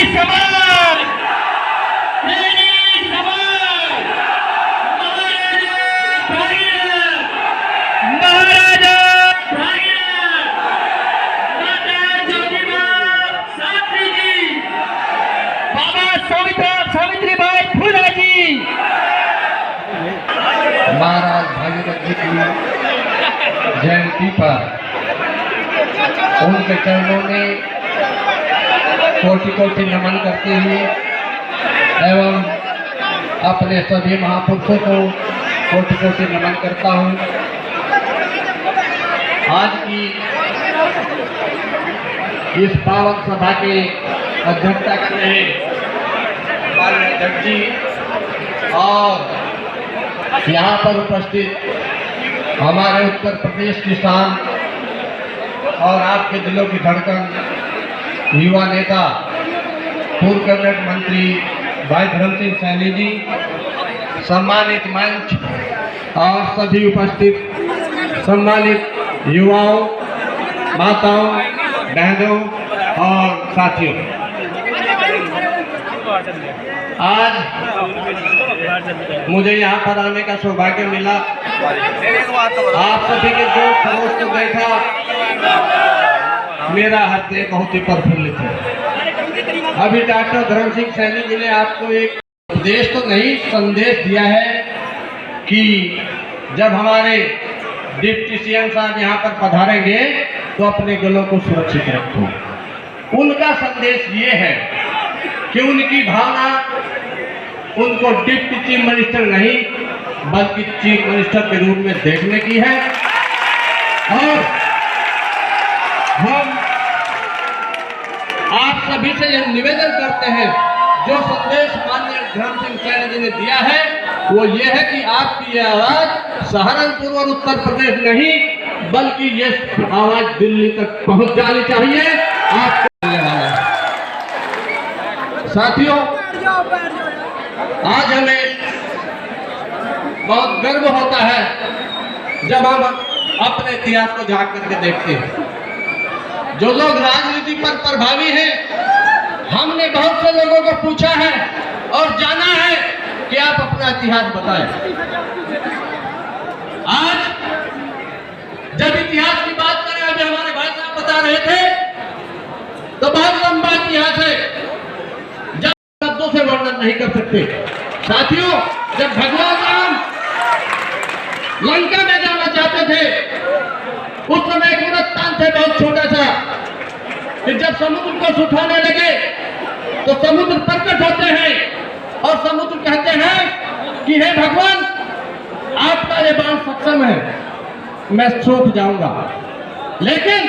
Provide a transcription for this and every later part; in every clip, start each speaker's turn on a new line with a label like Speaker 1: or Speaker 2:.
Speaker 1: समाज महाराजा माता ज्योतिबा शास्त्री जी, बाबा सावित्रीबाई फुले जी,
Speaker 2: महाराज भागीरथ जी की जयंती पर उनके चरणों में कोटि कोटि नमन करते हुए एवं अपने सभी महापुरुषों को कोटि कोटि नमन करता हूँ। आज की इस पावन सभा के अध्यक्षता कर रहे माननीय अध्यक्ष जी और यहाँ पर उपस्थित हमारे उत्तर प्रदेश की शान और आपके दिलों की धड़कन युवा नेता पूर्व कैबिनेट मंत्री भाई धर्म सिंह सैनी जी, सम्मानित मंच और सभी उपस्थित सम्मानित युवाओं, माताओं, बहनों और साथियों, आज मुझे यहाँ पर आने का सौभाग्य मिला। आप सभी के जो खरोश को देखा, मेरा हृदय बहुत ही प्रफुल्लित है। अभी डॉक्टर धर्म सिंह सैनी जी ने आपको एक उपदेश तो नहीं, संदेश दिया है कि जब हमारे डिप्टी सीएम साहब यहाँ पर पधारेंगे तो अपने गलों को सुरक्षित रखो। उनका संदेश ये है कि उनकी भावना उनको डिप्टी चीफ मिनिस्टर नहीं बल्कि चीफ मिनिस्टर के रूप में देखने की है। और हम आप सभी से यह निवेदन करते हैं, जो संदेश माननीय धर्म सिंह सैनी जी ने दिया है वो ये है कि आपकी यह आवाज सहारनपुर और उत्तर प्रदेश नहीं बल्कि ये आवाज दिल्ली तक पहुंच जानी चाहिए। आपको साथियों, आज हमें बहुत गर्व होता है जब हम अपने इतिहास को झांक करके देखते हैं। जो लोग राजनीति पर प्रभावी हैं, हमने बहुत से लोगों को पूछा है और जाना है कि आप अपना इतिहास बताएं। आज जब इतिहास की बात करें, अभी हमारे भाई साहब बता रहे थे, तो बहुत लंबा इतिहास है, जब शब्दों से वर्णन नहीं कर सकते। साथियों, जब भगवान राम लंका में जाना चाहते थे, उस समय एक वृत्तांत थे बहुत छोटा सा, कि जब समुद्र को सुखाने लगे तो समुद्र प्रकट होते हैं और समुद्र कहते हैं कि हे भगवान, आपका ये बाण सक्षम है, मैं सूख जाऊंगा, लेकिन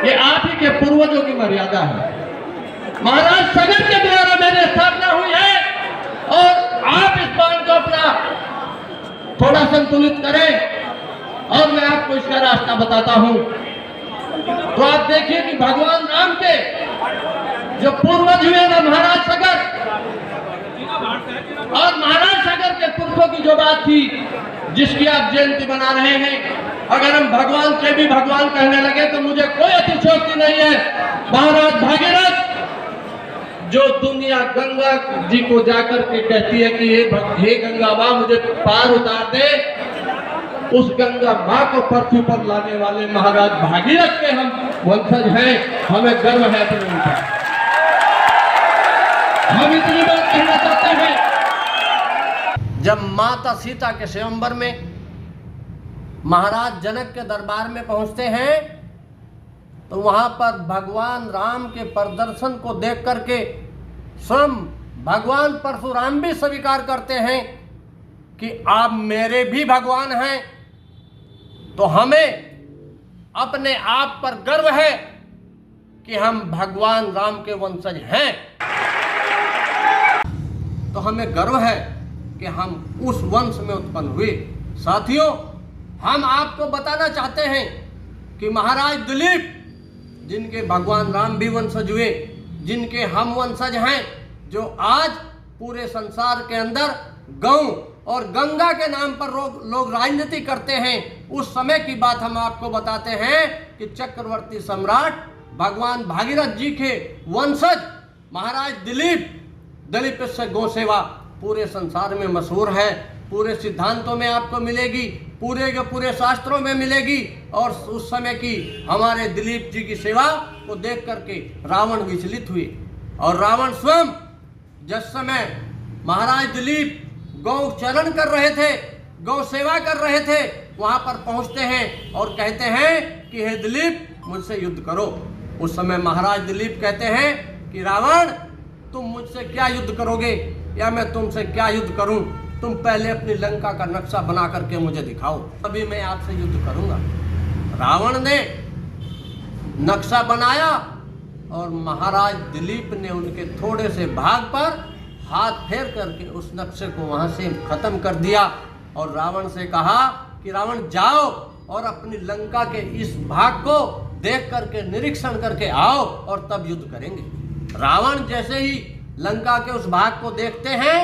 Speaker 2: ये आप ही के पूर्वजों की मर्यादा है। महाराज सगर के द्वारा मेरी स्थापना हुई है और आप इस बाण को अपना थोड़ा संतुलित करें और मैं आपको इसका रास्ता बताता हूं। तो आप देखिए कि भगवान राम के जो पूर्वज हुए ना महाराज सगर, और महाराज सगर के पुरखों की जो बात थी जिसकी आप जयंती बना रहे हैं, अगर हम भगवान से भी भगवान कहने लगे तो मुझे कोई अतिशयोक्ति नहीं है। महाराज भागीरथ जो दुनिया गंगा जी को जाकर के कहती है कि हे गंगा माँ मुझे पार उतार दे, उस गंगा माँ को पृथ्वी पर लाने वाले महाराज भागीरथ के हम वंशज हैं। हमें गर्व है अपने ऊपर। हम इतनी बात कहना चाहते हैं, जब माता सीता के स्वयंवर में महाराज जनक के दरबार में पहुंचते हैं तो वहां पर भगवान राम के प्रदर्शन को देख करके स्वयं भगवान परशुराम भी स्वीकार करते हैं कि आप मेरे भी भगवान हैं। तो हमें अपने आप पर गर्व है कि हम भगवान राम के वंशज हैं। तो हमें गर्व है कि हम उस वंश में उत्पन्न हुए। साथियों, हम आपको बताना चाहते हैं कि महाराज दिलीप जिनके भगवान राम भी वंशज हुए, जिनके हम वंशज हैं, जो आज पूरे संसार के अंदर गौ और गंगा के नाम पर लोग राजनीति करते हैं, उस समय की बात हम आपको बताते हैं कि चक्रवर्ती सम्राट भगवान भागीरथ जी के वंशज महाराज दिलीप से गौ सेवा पूरे संसार में मशहूर है, पूरे सिद्धांतों में आपको मिलेगी, पूरे के पूरे शास्त्रों में मिलेगी। और उस समय की हमारे दिलीप जी की सेवा को देख करके रावण विचलित हुए, और रावण स्वयं जिस समय महाराज दिलीप गौ चरण कर रहे थे, गौ सेवा कर रहे थे, वहां पर पहुंचते हैं और कहते हैं कि हे दिलीप मुझसे युद्ध करो। उस समय महाराज दिलीप कहते हैं कि रावण तुम मुझसे क्या युद्ध करोगे या मैं तुमसे क्या युद्ध करूं, तुम पहले अपनी लंका का नक्शा बना करके मुझे दिखाओ, तभी मैं आपसे युद्ध करूंगा। रावण ने नक्शा बनाया और महाराज दिलीप ने उनके थोड़े से भाग पर हाथ फेर करके उस नक्शे को वहां से खत्म कर दिया और रावण से कहा कि रावण जाओ और अपनी लंका के इस भाग को देख करके निरीक्षण करके आओ और तब युद्ध करेंगे। रावण जैसे ही लंका के उस भाग को देखते हैं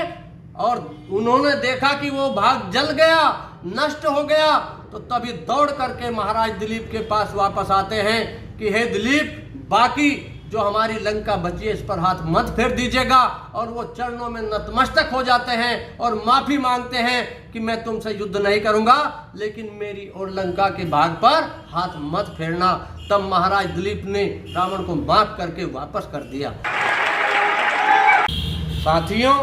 Speaker 2: और उन्होंने देखा कि वो भाग जल गया, नष्ट हो गया, तो तभी दौड़ करके महाराज दिलीप के पास वापस आते हैं कि हे दिलीप, बाकी जो हमारी लंका बची है इस पर हाथ मत फेर दीजिएगा। और वो चरणों में नतमस्तक हो जाते हैं और माफी मांगते हैं कि मैं तुमसे युद्ध नहीं करूंगा, लेकिन मेरी और लंका के भाग पर हाथ मत फेरना। तब महाराज दिलीप ने रावण को माफ करके वापस कर दिया। साथियों,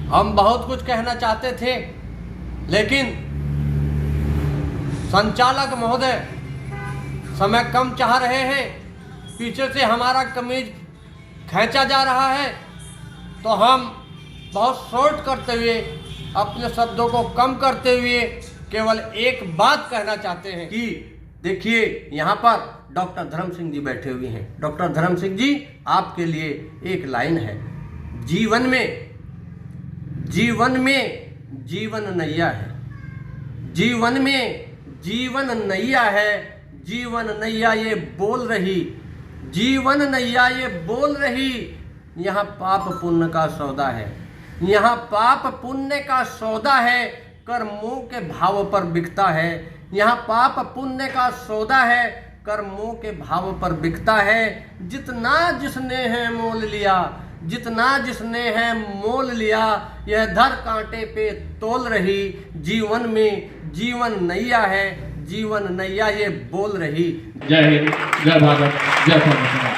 Speaker 2: हम बहुत कुछ कहना चाहते थे, लेकिन संचालक महोदय समय कम चाह रहे हैं, पीछे से हमारा कमीज खींचा जा रहा है, तो हम बहुत शॉर्ट करते हुए, अपने शब्दों को कम करते हुए केवल एक बात कहना चाहते हैं कि देखिए, यहाँ पर डॉक्टर धर्म सिंह जी बैठे हुए हैं। डॉक्टर धर्म सिंह जी, आपके लिए एक लाइन है, जीवन में जीवन नैया है, जीवन में जीवन नैया है, जीवन नैया ये बोल रही, जीवन नैया ये बोल रही, यहाँ पाप पुण्य का सौदा है, यहाँ पाप पुण्य का सौदा है, कर्मों के भाव पर बिकता है, यहाँ पाप पुण्य का सौदा है, कर्मों के भाव पर बिकता है। जितना जिसने है मोल लिया, जितना जिसने है मोल लिया, यह धर कांटे पे तोल रही, जीवन में जीवन नैया है, जीवन नैया ये बोल रही।
Speaker 3: जय हिंद, जय भारत, जय संविधान।